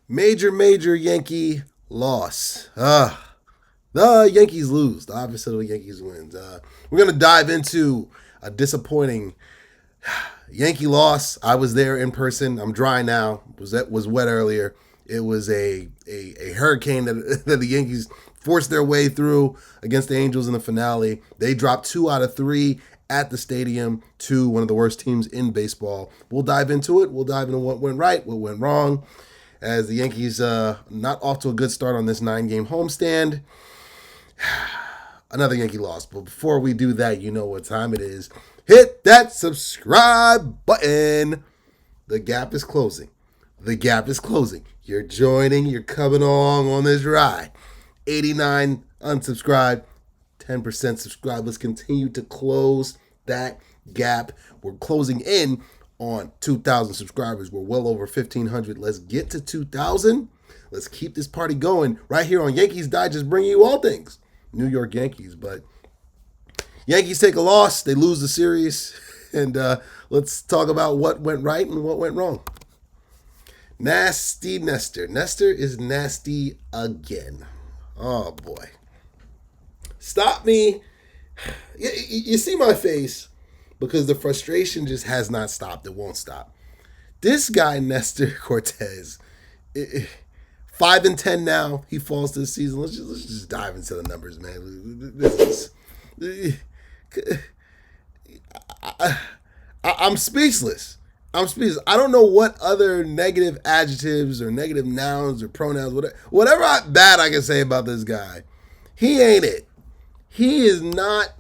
Major Yankee loss. The Yankees lose. The opposite of the Yankees wins. We're going to dive into a disappointing Yankee loss. I was there in person. I'm dry now. Was wet earlier. It was a hurricane that the Yankees forced their way through against the Angels in the finale. They dropped 2 out of 3 at the stadium to one of the worst teams in baseball. We'll dive into it. We'll dive into what went right, what went wrong, as the Yankees not off to a good start on this 9-game homestand. Another Yankee loss. But before we do that, you know what time it is. Hit that subscribe button. The gap is closing. The gap is closing. You're joining. You're coming on this ride. 89 unsubscribed, 10% subscribed. Let's continue to close that gap. We're closing in on 2,000 subscribers. We're well over 1,500. Let's get to 2,000. Let's keep this party going right here on Yankees Digest, bringing you all things New York Yankees. But Yankees take a loss. They lose the series. And let's talk about what went right and what went wrong. Nasty Nestor. Nestor is nasty again. Oh, boy. Stop me. You see my face because the frustration just has not stopped. It won't stop. This guy, Nestor Cortes, 5-10 now. He falls this season. Let's just dive into the numbers, man. I'm speechless. I don't know what other negative adjectives or negative nouns or pronouns, whatever bad I can say about this guy. He ain't it. He is not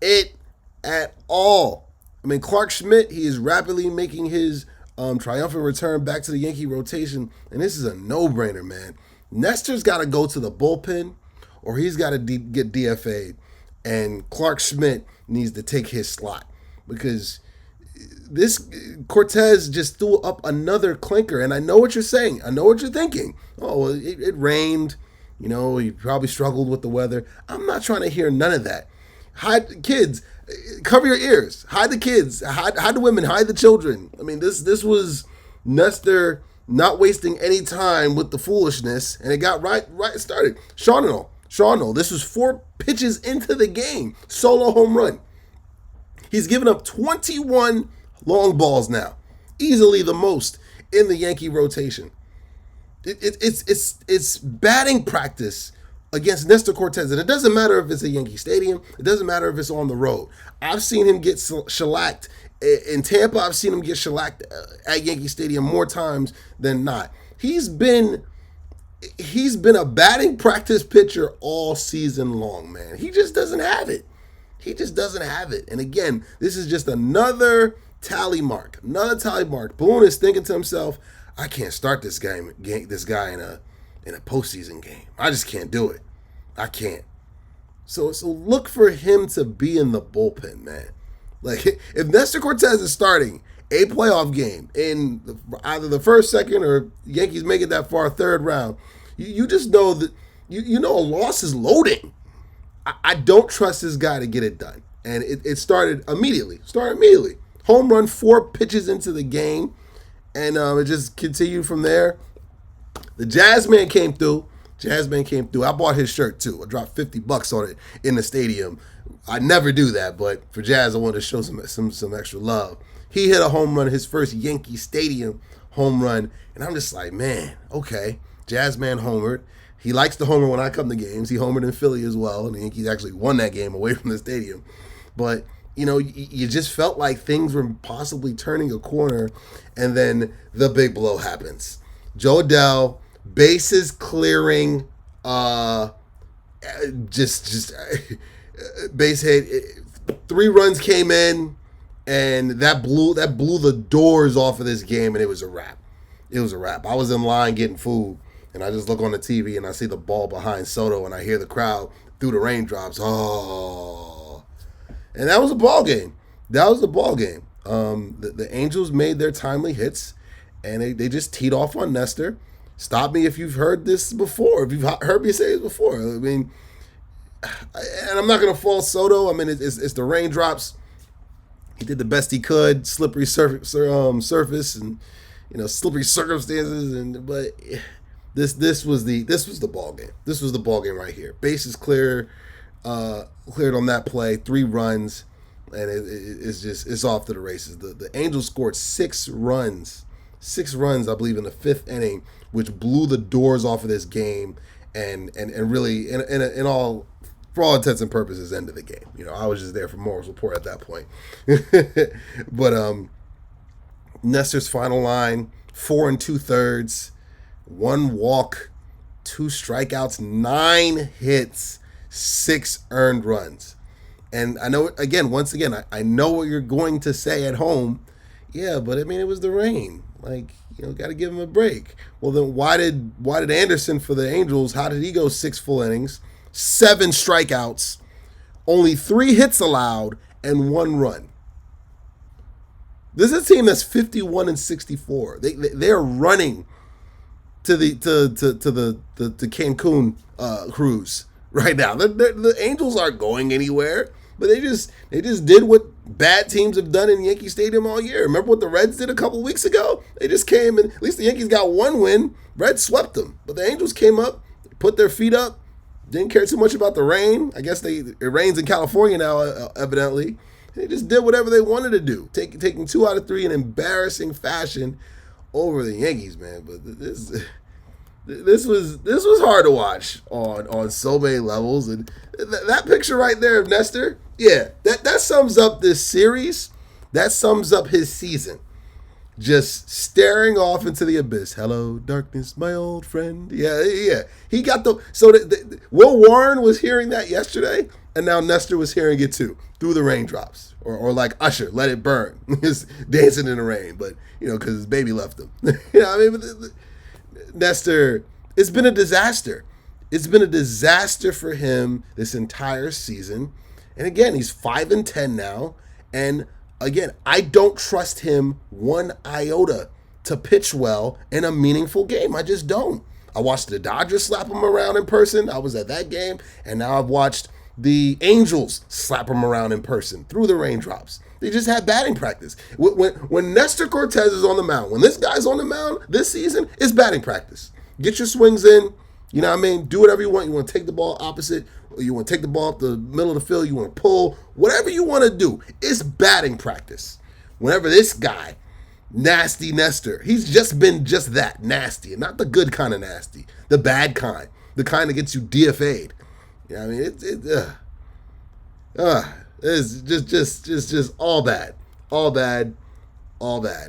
it at all. I mean, Clark Schmidt, he is rapidly making his triumphant return back to the Yankee rotation, and this is a no-brainer, man. Nestor's got to go to the bullpen, or he's got to get DFA'd, and Clark Schmidt needs to take his slot, because this Cortes just threw up another clinker, and I know what you're saying. I know what you're thinking. Oh, well, it rained. You know, he probably struggled with the weather. I'm not trying to hear none of that. Hide kids, cover your ears. Hide the kids. Hide the women. Hide the children. I mean, this was Nestor not wasting any time with the foolishness, and it got right started. Seanel. This was 4 pitches into the game. Solo home run. He's given up 21 long balls now, easily the most in the Yankee rotation. It's batting practice against Nestor Cortes, and it doesn't matter if it's a Yankee Stadium. It doesn't matter if it's on the road. I've seen him get shellacked in Tampa. I've seen him get shellacked at Yankee Stadium more times than not. He's been a batting practice pitcher all season long, man. He just doesn't have it. And again, this is just another tally mark. Boone is thinking to himself, I can't start this guy in a postseason game. I just can't do it. I can't. So look for him to be in the bullpen, man. Like, if Nestor Cortes is starting a playoff game in either the first, second, or Yankees make it that far, third round, you just know that you know a loss is loading. I don't trust this guy to get it done. And it started immediately. Home run 4 pitches into the game. And it just continued from there. The Jazzman came through. I bought his shirt too. I dropped $50 on it in the stadium. I never do that, but for Jazz, I wanted to show some extra love. He hit a home run, his first Yankee Stadium home run. And I'm just like, man, okay. Jazzman homered. He likes to homer when I come to games. He homered in Philly as well, and the Yankees actually won that game away from the stadium. But, you know, you just felt like things were possibly turning a corner, and then the big blow happens. Joe Dell, bases clearing, just base hit. 3 runs came in, and that blew the doors off of this game, and it was a wrap. I was in line getting food. And I just look on the TV and I see the ball behind Soto and I hear the crowd through the raindrops. Oh. And that was a ball game. The Angels made their timely hits and they just teed off on Nestor. Stop me if you've heard this before, if you've heard me say this before. I mean, and I'm not going to fault Soto. I mean, it's the raindrops. He did the best he could, slippery surface, and slippery circumstances, but this was the ball game. This was the ball game right here. Bases cleared on that play, 3 runs, and it's off to the races. The Angels scored 6 runs, I believe, in the 5th inning, which blew the doors off of this game, and really in all, for all intents and purposes, ended the game. I was just there for moral support at that point. But Nestor's final line: 4 2/3, 1 walk, 2 strikeouts, 9 hits, 6 earned runs. And I know, once again, I know what you're going to say at home. Yeah, but I mean, it was the rain. Got to give him a break. Well, then why did Anderson for the Angels, how did he go 6 full innings, 7 strikeouts, only 3 hits allowed, and 1 run? This is a team that's 51-64. They're running to the Cancun cruise right now. The Angels aren't going anywhere, but they just did what bad teams have done in Yankee Stadium all year. Remember what the Reds did a couple weeks ago? They just came, and at least the Yankees got 1 win. Reds swept them, but the Angels came up, put their feet up, didn't care too much about the rain. I guess it rains in California now, evidently. They just did whatever they wanted to do, taking 2 out of 3 in embarrassing fashion over the Yankees, man. But this was hard to watch on so many levels, and that picture right there of Nestor, yeah, that sums up this series. That sums up his season. Just staring off into the abyss. Hello, darkness, my old friend. Yeah. He got Will Warren was hearing that yesterday, and now Nestor was hearing it too, through the raindrops. Or like Usher, Let It Burn. He's dancing in the rain, but, because his baby left him. Nestor, it's been a disaster. It's been a disaster for him this entire season. And again, he's 5-10 now. And again, I don't trust him 1 iota to pitch well in a meaningful game. I just don't. I watched the Dodgers slap him around in person. I was at that game. And now I've watched the Angels slap him around in person through the raindrops. They just had batting practice. When Nestor Cortez is on the mound, when this guy's on the mound this season, it's batting practice. Get your swings in. You know what I mean? Do whatever you want. You want to take the ball opposite, or you want to take the ball up the middle of the field, you want to pull, whatever you want to do. It's batting practice. Whenever this guy, Nasty Nestor, he's just been just that, nasty, and not the good kind of nasty, the bad kind, the kind that gets you DFA'd. You know what I mean? It's just all bad.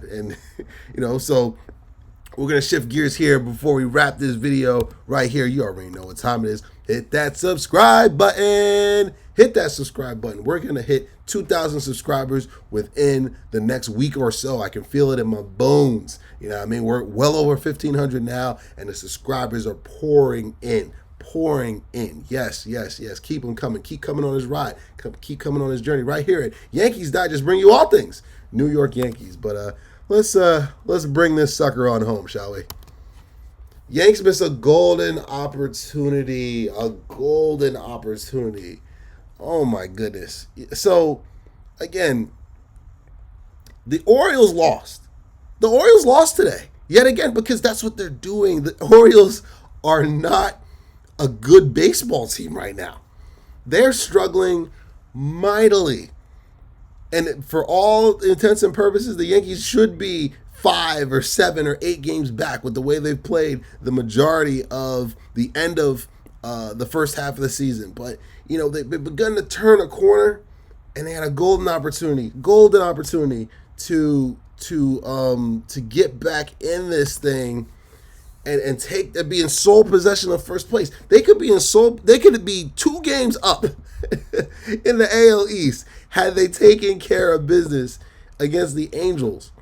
And, so we're going to shift gears here before we wrap this video right here. You already know what time it is. Hit that subscribe button. We're going to hit 2,000 subscribers within the next week or so. I can feel it in my bones. You know what I mean? We're well over 1,500 now, and the subscribers are pouring in. Yes. Keep them coming. Keep coming on this ride. Keep coming on this journey right here at Yankees Digest, bring you all things New York Yankees. But let's bring this sucker on home, shall we? Yanks miss a golden opportunity. Oh my goodness. So again, the Orioles lost. The Orioles lost today yet again, because that's what they're doing. The Orioles are not a good baseball team right now. They're struggling mightily. And for all intents and purposes, the Yankees should be 5 or 7 or 8 games back with the way they've played the majority of the end of the first half of the season. But, they've begun to turn a corner, and they had a golden opportunity to get back in this thing and be in sole possession of first place. They could be 2 games up in the AL East had they taken care of business against the Angels.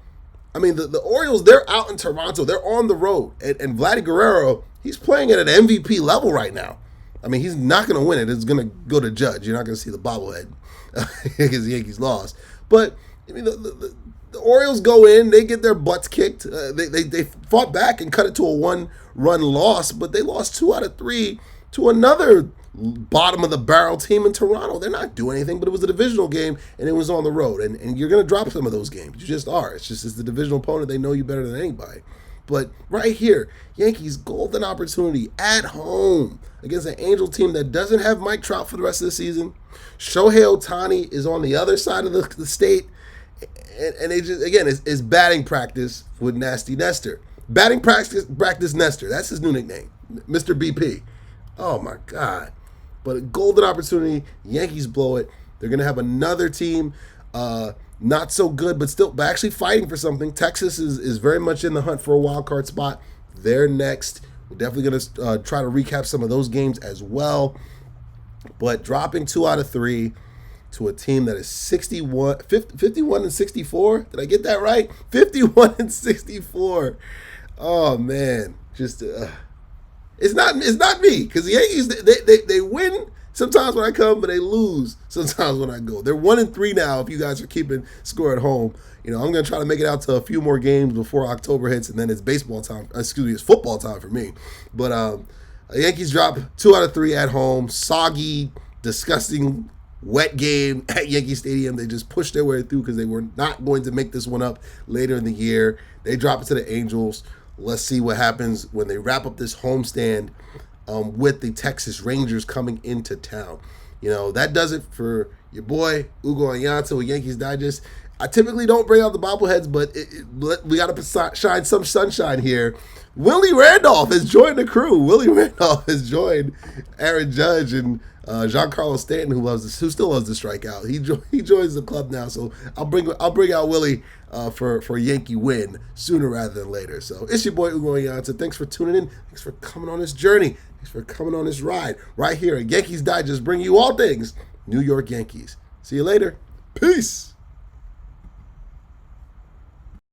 I mean, the Orioles, they're out in Toronto. They're on the road. And Vladdy Guerrero, he's playing at an MVP level right now. I mean, he's not going to win it. It's going to go to Judge. You're not going to see the bobblehead because the Yankees lost. But, I mean, the Orioles go in, they get their butts kicked. They fought back and cut it to a 1-run loss, but they lost 2 out of 3 to another bottom of the barrel team in Toronto. They're not doing anything, but it was a divisional game and it was on the road. And you're going to drop some of those games. You just are. It's the divisional opponent. They know you better than anybody. But right here, Yankees golden opportunity at home against an Angel team that doesn't have Mike Trout for the rest of the season. Shohei Ohtani is on the other side of the state. And they just, again, it's batting practice with Nasty Nestor. Batting practice Nestor. That's his new nickname, Mr. BP. Oh, my God. But a golden opportunity. Yankees blow it. They're going to have another team, not so good, but actually fighting for something. Texas is very much in the hunt for a wild card spot. They're next. We're definitely going to try to recap some of those games as well. But dropping 2 out of 3 to a team that is 51 and 64. Did I get that right? 51 and 64. Oh man, just it's not me, because the Yankees they win sometimes when I come, but they lose sometimes when I go. They're 1-3 now. If you guys are keeping score at home, I'm gonna try to make it out to a few more games before October hits, and then it's baseball time. It's football time for me. But Yankees drop 2 out of 3 at home. Soggy, disgusting, wet game at Yankee Stadium. They just pushed their way through because they were not going to make this one up later in the year. They drop it to the Angels. Let's see what happens when they wrap up this homestand with the Texas Rangers coming into town. That does it for your boy, Ugo Onyianta with Yankees Digest. I typically don't bring out the bobbleheads, but we got to shine some sunshine here. Willie Randolph has joined the crew. Willie Randolph has joined Aaron Judge and Giancarlo Stanton, who still loves to strike out. He joins the club now, so I'll bring out Willie for a Yankee win sooner rather than later. So it's your boy Ugo Onyianta. Thanks for tuning in. Thanks for coming on this journey. Thanks for coming on this ride right here at Yankees Digest, bring you all things New York Yankees. See you later. Peace.